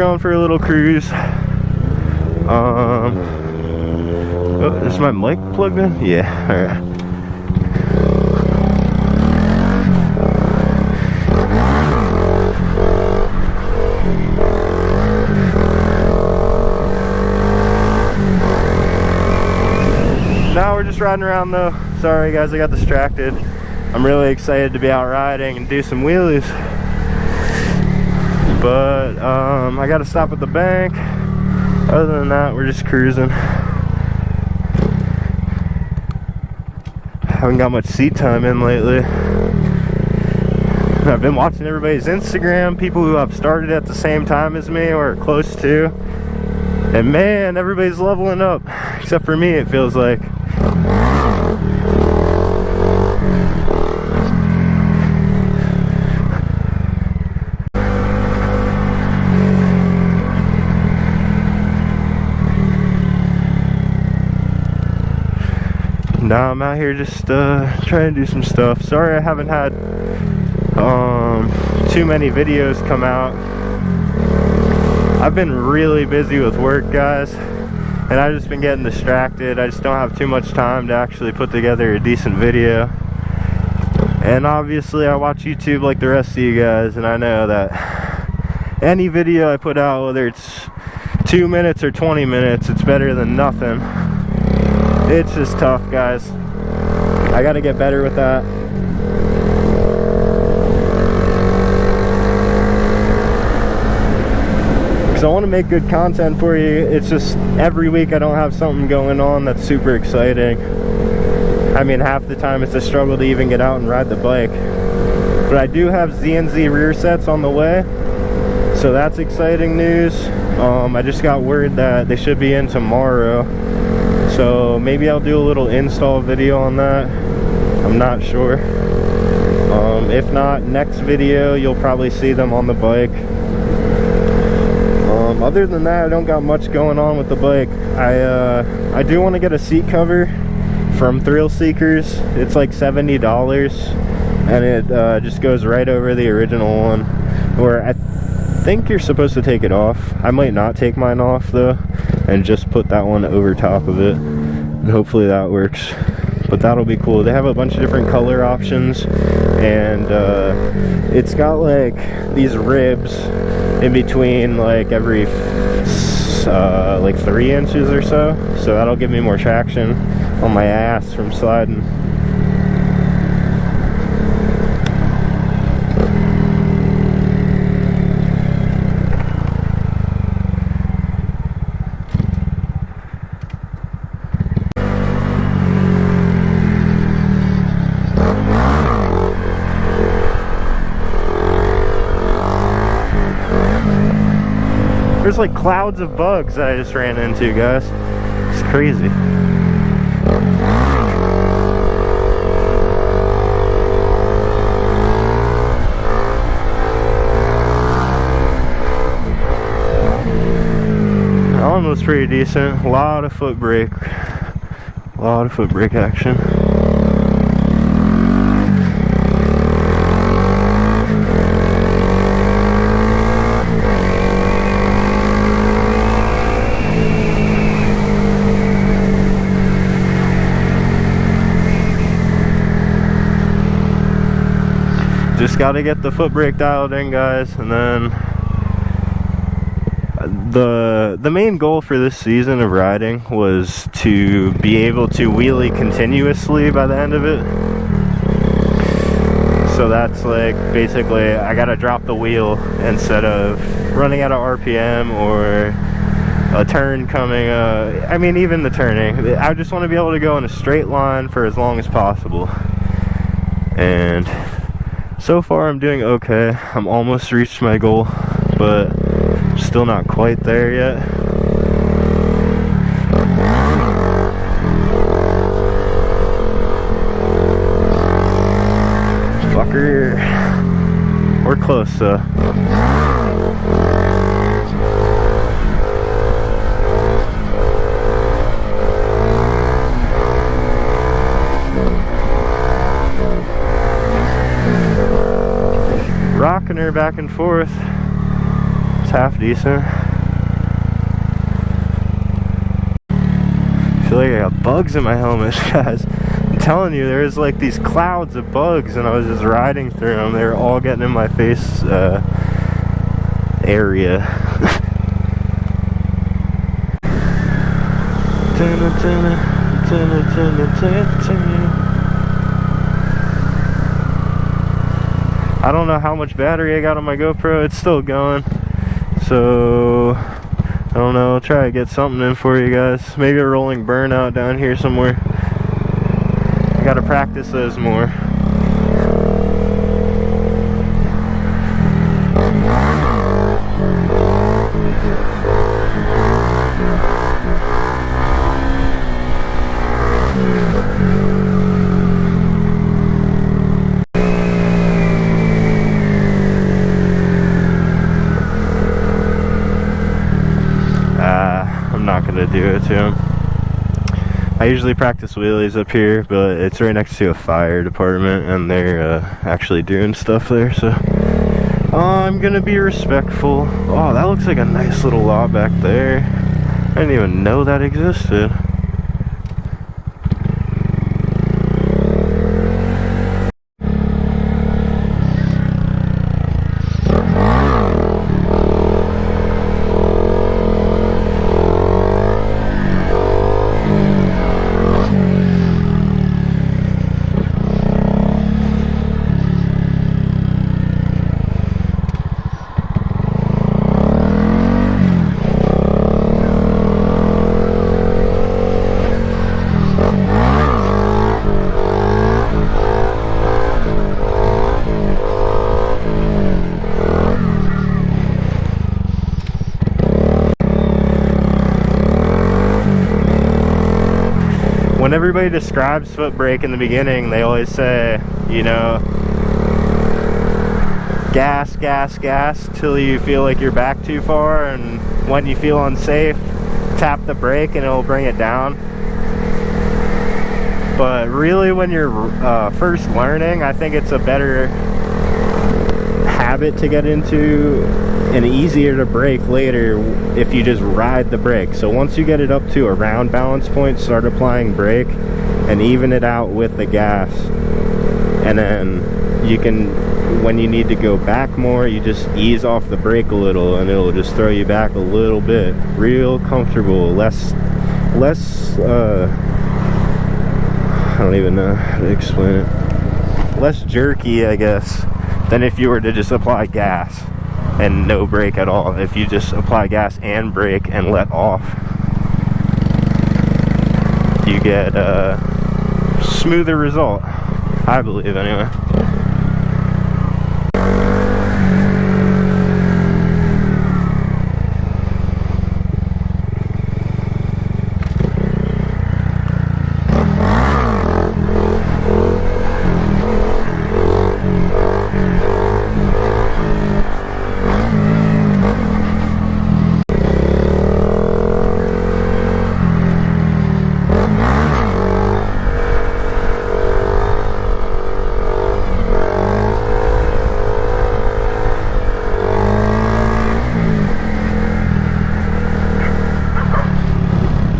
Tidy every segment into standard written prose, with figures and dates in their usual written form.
going for a little cruise. Oh, is my mic plugged in? Yeah, alright. Now we're just riding around though. Sorry guys, I got distracted. I'm really excited to be out riding and do some wheelies. But I gotta stop at the bank. Other than that, we're just cruising. Haven't got much seat time in lately. I've been watching everybody's Instagram, people who have started at the same time as me or close to. And man, everybody's leveling up. Except for me, it feels like. Now I'm out here just trying to do some stuff. Sorry I haven't had too many videos come out. I've been really busy with work, guys, and I've just been getting distracted. I just don't have too much time to actually put together a decent video. And obviously I watch YouTube like the rest of you guys, and I know that any video I put out, whether it's 2 minutes or 20 minutes, it's better than nothing. It's just tough, guys. I gotta get better with that. Because I want to make good content for you. It's just every week I don't have something going on that's super exciting. I mean, half the time it's a struggle to even get out and ride the bike. But I do have Z&Z rear sets on the way, so that's exciting news. I just got word that they should be in tomorrow. So maybe I'll do a little install video on that. I'm not sure. If not, next video you'll probably see them on the bike. Other than that, I don't got much going on with the bike. I do want to get a seat cover from Thrill Seekers. It's like $70 and it just goes right over the original one, where I think you're supposed to take it off. I might not take mine off though and just put that one over top of it, and hopefully that works. But that'll be cool. They have a bunch of different color options, and it's got like these ribs in between like every like 3 inches or so that'll give me more traction on my ass from sliding. There's like clouds of bugs that I just ran into, guys. It's crazy. That one was pretty decent. A lot of foot brake. A lot of foot brake action. Just got to get the foot brake dialed in, guys, and then the main goal for this season of riding was to be able to wheelie continuously by the end of it. So that's like basically I gotta drop the wheel instead of running out of RPM or a turn coming. I mean, even the turning, I just want to be able to go in a straight line for as long as possible. And so far I'm doing okay. I'm almost reached my goal, but still not quite there yet. Fucker. We're close though. Rocking her back and forth. It's half decent. bugs in my helmet, guys. I'm telling you, there's like these clouds of bugs, and I was just riding through them. They were all getting in my face area. I don't know how much battery I got on my GoPro. It's still going, so I don't know. I'll try to get something in for you guys. Maybe a rolling burnout down here somewhere. I gotta practice those more. I'm not gonna do it to him. I usually practice wheelies up here, but it's right next to a fire department, and they're actually doing stuff there, so I'm gonna be respectful. Oh, that looks like a nice little lot back there. I didn't even know that existed. When everybody describes Footbrake in the beginning, they always say, you know, gas, gas, gas till you feel like you're back too far, and when you feel unsafe, tap the brake and it'll bring it down. But really, when you're first learning, I think it's a better habit to get into and easier to brake later if you just ride the brake. So once you get it up to around balance point, start applying brake and even it out with the gas, and then you can, when you need to go back more, you just ease off the brake a little and it'll just throw you back a little bit. Real comfortable, less I don't even know how to explain it, less jerky, I guess, than if you were to just apply gas and no brake at all. If you just apply gas and brake and let off, you get a smoother result, I believe, anyway.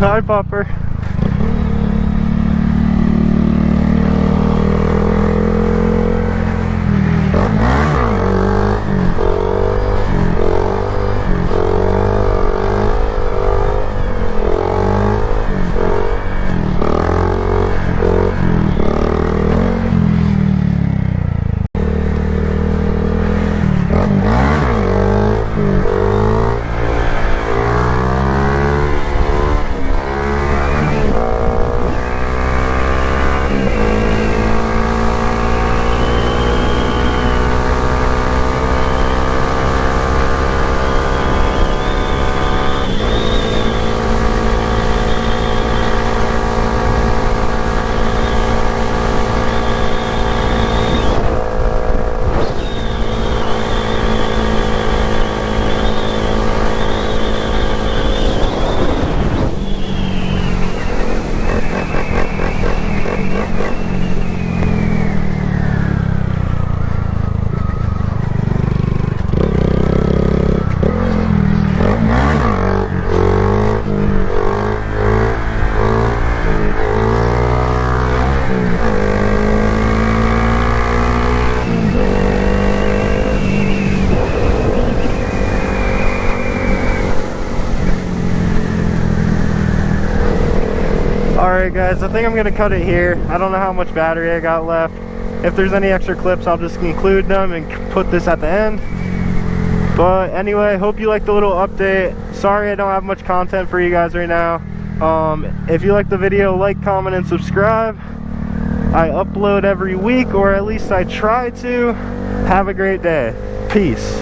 Hi, Popper. Alright guys, I think I'm gonna cut it here. I don't know how much battery I got left. If there's any extra clips, I'll just include them and put this at the end. But anyway, hope you liked the little update. Sorry I don't have much content for you guys right now. If you like the video, like, comment, and subscribe. I upload every week, or at least I try to. Have a great day. Peace.